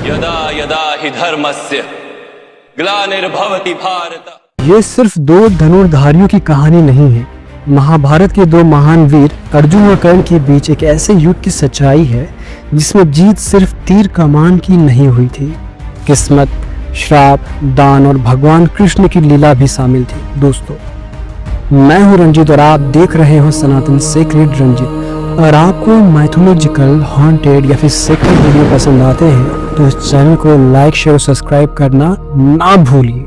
यदा यदा हि धर्मस्य ग्लानिर्भवति भारत। ये सिर्फ दो धनुर्धारियों की कहानी नहीं है। महाभारत के दो महान वीर अर्जुन और कर्ण के बीच एक ऐसे युद्ध की सच्चाई है जिसमें जीत सिर्फ तीर कमान की नहीं हुई थी। किस्मत, श्राप, दान और भगवान कृष्ण की लीला भी शामिल थी। दोस्तों, मैं हूं रंजित और आप देख रहे हो सनातन सेक्रेड रंजित। और आपको माइथोलॉजिकल, हॉन्टेड या फिर सेक्रेड वीडियो पसंद आते हैं तो इस चैनल को लाइक, शेयर और सब्सक्राइब करना ना भूलिए।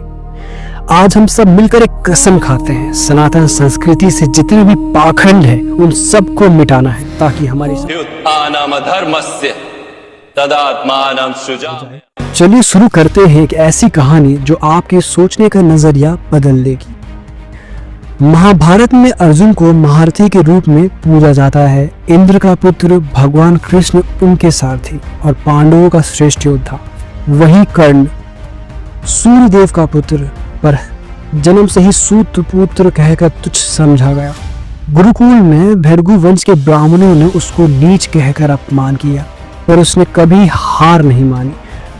आज हम सब मिलकर एक कसम खाते हैं, सनातन संस्कृति से जितने भी पाखंड है उन सबको मिटाना है ताकि हमारी उत्थानम धर्मस्य तदात्मानं सृजामि। चलिए शुरू करते हैं एक ऐसी कहानी जो आपके सोचने का नजरिया बदल देगी। महाभारत में अर्जुन को महारथी के रूप में पूजा जाता है। इंद्र का पुत्र भगवान कृष्ण उनके सारथी और पांडवों का श्रेष्ठ योद्धा। वहीं कर्ण सूर्यदेव का पुत्र, पर जन्म से ही सूत पुत्र कहकर तुच्छ समझा गया। गुरुकुल में भृगु वंश के ब्राह्मणों ने उसको नीच कहकर अपमान किया, पर उसने कभी हार नहीं मानी।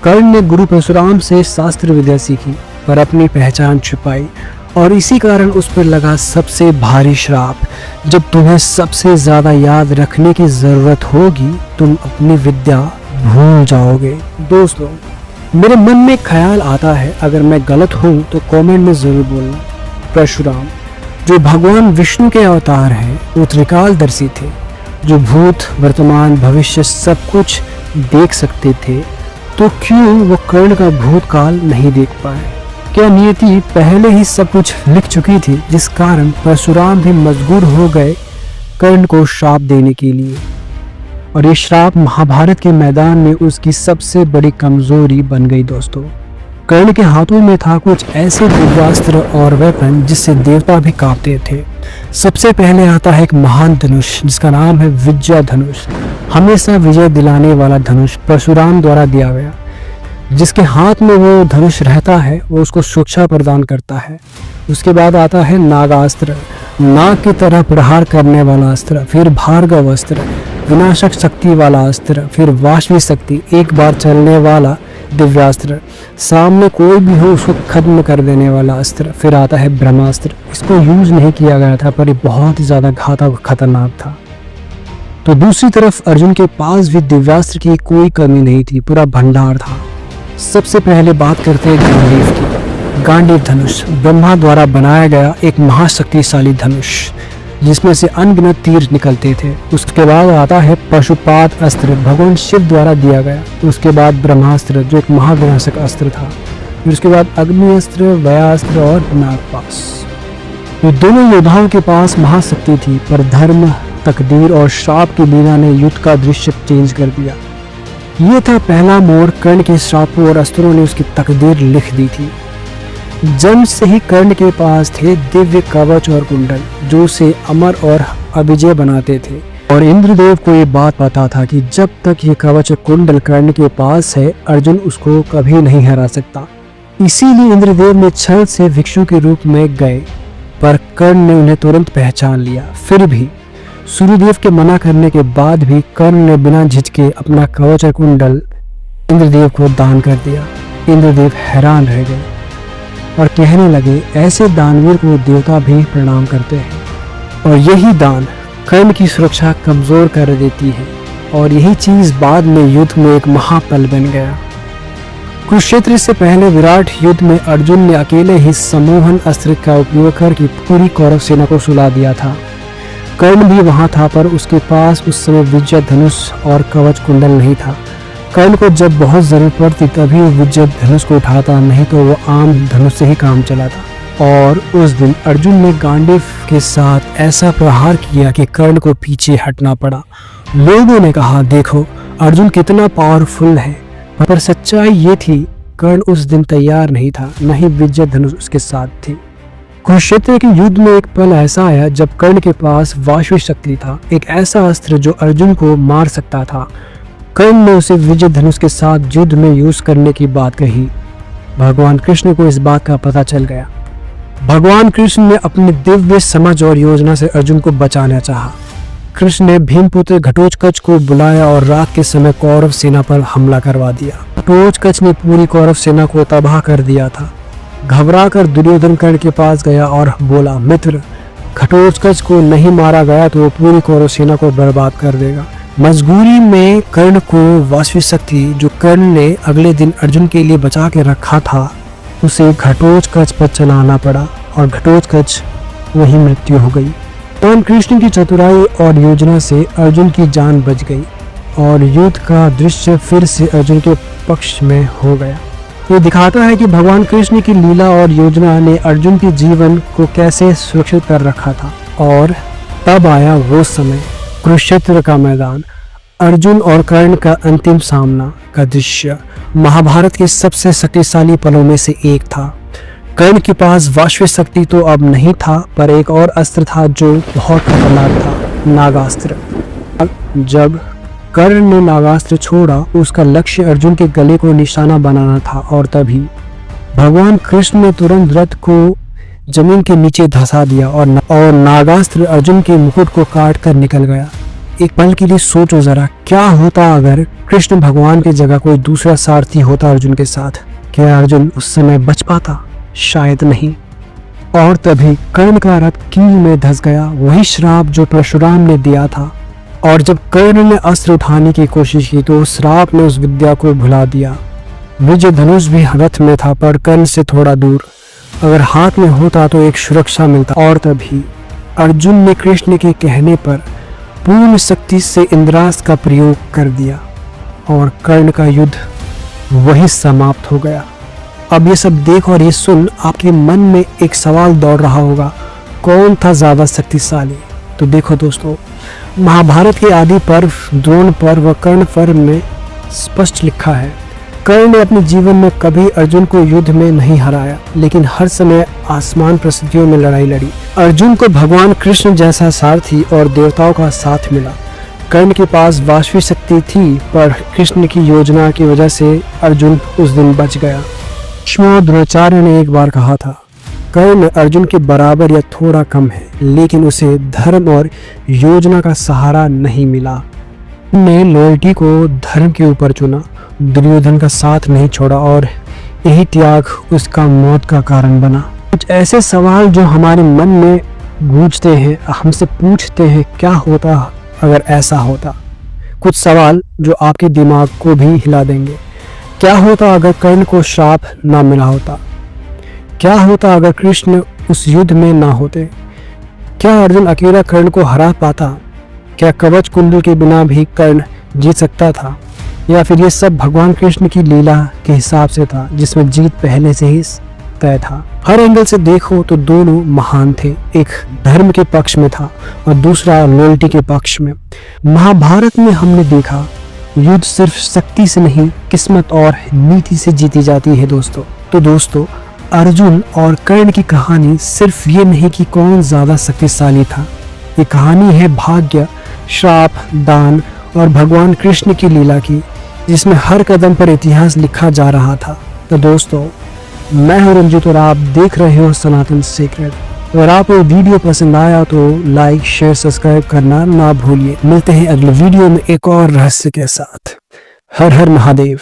कर्ण ने गुरु परशुराम से शास्त्र विद्या सीखी पर अपनी पहचान छुपाई और इसी कारण उस पर लगा सबसे भारी श्राप। जब तुम्हें सबसे ज्यादा याद रखने की जरूरत होगी तुम अपनी विद्या भूल जाओगे। दोस्तों, मेरे मन में ख्याल आता है, अगर मैं गलत हूँ तो कमेंट में जरूर बोलना। परशुराम जो भगवान विष्णु के अवतार हैं, वो त्रिकालदर्शी थे, जो भूत, वर्तमान, भविष्य सब कुछ देख सकते थे, तो क्यों वो कर्ण का भूतकाल नहीं देख पाए? क्या नियति पहले ही सब कुछ लिख चुकी थी जिस कारण परशुराम भी मजबूर हो गए कर्ण को श्राप देने के लिए? और ये श्राप महाभारत के मैदान में उसकी सबसे बड़ी कमजोरी बन गई। दोस्तों, कर्ण के हाथों में था कुछ ऐसे दिव्यास्त्र और वेपन जिससे देवता भी कांपते थे। सबसे पहले आता है एक महान धनुष जिसका नाम है विजय धनुष। हमेशा विजय दिलाने वाला धनुष परशुराम द्वारा दिया गया। जिसके हाथ में वो धनुष रहता है वो उसको सुरक्षा प्रदान करता है। उसके बाद आता है नागास्त्र, नाग की तरह प्रहार करने वाला अस्त्र। फिर भार्गव अस्त्र, विनाशक शक्ति वाला अस्त्र। फिर वाष्वी शक्ति, एक बार चलने वाला दिव्यास्त्र, सामने कोई भी हो उसको खत्म कर देने वाला अस्त्र। फिर आता है ब्रह्मास्त्र। इसको यूज नहीं किया गया था पर ये बहुत ही ज्यादा घातक खतरनाक था। तो दूसरी तरफ अर्जुन के पास भी दिव्यास्त्र की कोई कमी नहीं थी, पूरा भंडार था। सबसे पहले बात करते हैं गांडीव की। गांडीव धनुष ब्रह्मा द्वारा बनाया गया एक महाशक्तिशाली धनुष जिसमें से अनगिनत तीर निकलते थे। उसके बाद आता है पशुपात अस्त्र, भगवान शिव द्वारा दिया गया। उसके बाद ब्रह्मास्त्र जो एक महाविनाशक अस्त्र था। फिर उसके बाद अग्नि अस्त्र, वयास्त्र और नागपाश। ये दोनों योद्धाओं के पास महाशक्ति थी, पर धर्म, तकदीर और श्राप की लीला ने युद्ध का दृश्य चेंज कर दिया। ये था पहला मोड़। कर्ण के श्रापों और अस्त्रों ने उसकी तकदीर लिख दी थी। जन्म से ही कर्ण के पास थे दिव्य कवच और कुंडल जो उसे अमर और अविजय बनाते थे। और इंद्रदेव को ये बात पता था कि जब तक ये कवच और कुंडल कर्ण के पास है अर्जुन उसको कभी नहीं हरा सकता। इसीलिए इंद्रदेव ने छल से भिक्षु के रूप में गए, पर कर्ण ने उन्हें तुरंत पहचान लिया। फिर भी सूर्यदेव के मना करने के बाद भी कर्ण ने बिना झिझके अपना कवच और कुंडल इंद्रदेव को दान कर दिया। इंद्रदेव हैरान रह गए और कहने लगे, ऐसे दानवीर को देवता भी प्रणाम करते हैं। और यही दान कर्ण की सुरक्षा कमजोर कर देती है और यही चीज बाद में युद्ध में एक महापल बन गया। कुरुक्षेत्र से पहले विराट युद्ध में अर्जुन ने अकेले ही सम्मोहन अस्त्र का उपयोग करके पूरी कौरव सेना को सुला दिया था। कर्ण भी वहां था, पर उसके पास उस समय विजय धनुष और कवच कुंडल नहीं था। कर्ण को जब बहुत जरूरत पड़ती तभी वो विजय धनुष को उठाता, नहीं तो वो आम धनुष से ही काम चलाता। और उस दिन अर्जुन ने गांडीव के साथ ऐसा प्रहार किया कि कर्ण को पीछे हटना पड़ा। लोगों ने कहा, देखो अर्जुन कितना पावरफुल है, पर सच्चाई ये थी कर्ण उस दिन तैयार नहीं था, न ही विजय धनुष उसके साथ थी। कुरुक्षेत्र के युद्ध में एक पल ऐसा आया जब कर्ण के पास वाष्वी शक्ति था, एक ऐसा अस्त्र जो अर्जुन को मार सकता था। कर्ण ने उसे विजय धनुष के साथ युद्ध में यूज करने की बात कही। भगवान कृष्ण को इस बात का पता चल गया। भगवान कृष्ण ने अपनी दिव्य समझ और योजना से अर्जुन को बचाना चाहा। कृष्ण ने भीमपुत्र घटोत्कच को बुलाया और रात के समय कौरव सेना पर हमला करवा दिया। घटोत्कच ने पूरी कौरव सेना को तबाह कर दिया था। घबराकर दुर्योधन कर्ण के पास गया और बोला, मित्र, घटोत्कच को नहीं मारा गया तो वो पूरी कौरव सेना को बर्बाद कर देगा। मजबूरी में कर्ण को वासवी शक्ति जो कर्ण ने अगले दिन अर्जुन के लिए बचा के रखा था उसे घटोत्कच पर चलाना पड़ा और घटोत्कच वही मृत्यु हो गई। भगवान कृष्ण की चतुराई और योजना से अर्जुन की जान बच गई और युद्ध का दृश्य फिर से अर्जुन के पक्ष में हो गया। ये दिखाता है कि भगवान कृष्ण की लीला और योजना ने अर्जुन के जीवन को कैसे सुरक्षित कर रखा था। और तब आया वो समय, कुरुक्षेत्र का मैदान, अर्जुन और कर्ण का अंतिम सामना का दृश्य महाभारत के सबसे शक्तिशाली पलों में से एक था। कर्ण के पास वाष्प शक्ति तो अब नहीं था, पर एक और अस्त्र था जो बहुत खतरनाक था, नागास्त्र। जब कर्ण ने नागास्त्र छोड़ा, उसका लक्ष्य अर्जुन के गले को निशाना बनाना था और तभी भगवान कृष्ण ने तुरंत रथ को जमीन के नीचे धंसा दिया और नागास्त्र अर्जुन के मुकुट को काट कर निकल गया। एक पल के लिए सोचो जरा, क्या होता अगर कृष्ण भगवान की जगह कोई दूसरा सारथी होता अर्जुन के साथ? क्या अर्जुन उस समय बच पाता? शायद नहीं। और तभी कर्ण का रथ कील में धंस गया, वही श्राप जो परशुराम ने दिया था। और जब कर्ण ने अस्त्र उठाने की कोशिश की तो श्राप ने उस विद्या को भुला दिया। विजय धनुष भी रथ में था, पर कर्ण से थोड़ा दूर। अगर हाथ में होता तो एक सुरक्षा मिलता। और तभी अर्जुन ने कृष्ण के कहने पर पूर्ण शक्ति से इंद्रास्त्र का प्रयोग कर दिया और कर्ण का युद्ध वही समाप्त हो गया। अब ये सब देख और ये सुन आपके मन में एक सवाल दौड़ रहा होगा, कौन था ज्यादा शक्तिशाली? तो देखो दोस्तों, महाभारत के आदि पर्व द्रोण पर्व व कर्ण पर्व में स्पष्ट लिखा है, कर्ण ने अपने जीवन में कभी अर्जुन को युद्ध में नहीं हराया, लेकिन हर समय आसमान परिस्थितियों में लड़ाई लड़ी। अर्जुन को भगवान कृष्ण जैसा सारथी और देवताओं का साथ मिला। कर्ण के पास वाष्पी शक्ति थी, पर कृष्ण की योजना की वजह से अर्जुन उस दिन बच गया। भीष्म द्रोणाचार्य ने एक बार कहा था, कर्ण अर्जुन के बराबर या थोड़ा कम है, लेकिन उसे धर्म और योजना का सहारा नहीं मिला। ने लॉयल्टी को धर्म के ऊपर चुना, दुर्योधन का साथ नहीं छोड़ा और यही त्याग उसका मौत का कारण बना। कुछ ऐसे सवाल जो हमारे मन में गूंजते हैं, हमसे पूछते हैं क्या होता अगर ऐसा होता। कुछ सवाल जो आपके दिमाग को भी हिला देंगे। क्या होता अगर कर्ण को श्राप ना मिला होता? क्या होता अगर कृष्ण उस युद्ध में ना होते? क्या अर्जुन अकेला कर्ण को हरा पाता? क्या कवच कुंडल के बिना भी कर्ण जीत सकता था? या फिर ये सब भगवान कृष्ण की लीला के हिसाब से था, जिसमें जीत पहले से ही तय था? हर एंगल से देखो तो दोनों महान थे। एक धर्म के पक्ष में था और दूसरा लॉयल्टी के पक्ष में। महाभारत में हमने देखा, युद्ध सिर्फ शक्ति से नहीं, किस्मत और नीति से जीती जाती है दोस्तों। तो दोस्तों, अर्जुन और कर्ण की कहानी सिर्फ ये नहीं कि कौन ज्यादा शक्तिशाली था, ये कहानी है भाग्य, श्राप, दान और भगवान कृष्ण की लीला की, जिसमें हर कदम पर इतिहास लिखा जा रहा था। तो दोस्तों, मैं हूं रंजित और आप देख रहे हो सनातन सीक्रेट। अगर आपको वीडियो पसंद आया तो लाइक, शेयर, सब्सक्राइब करना ना भूलिए। मिलते हैं अगले वीडियो में एक और रहस्य के साथ। हर हर महादेव।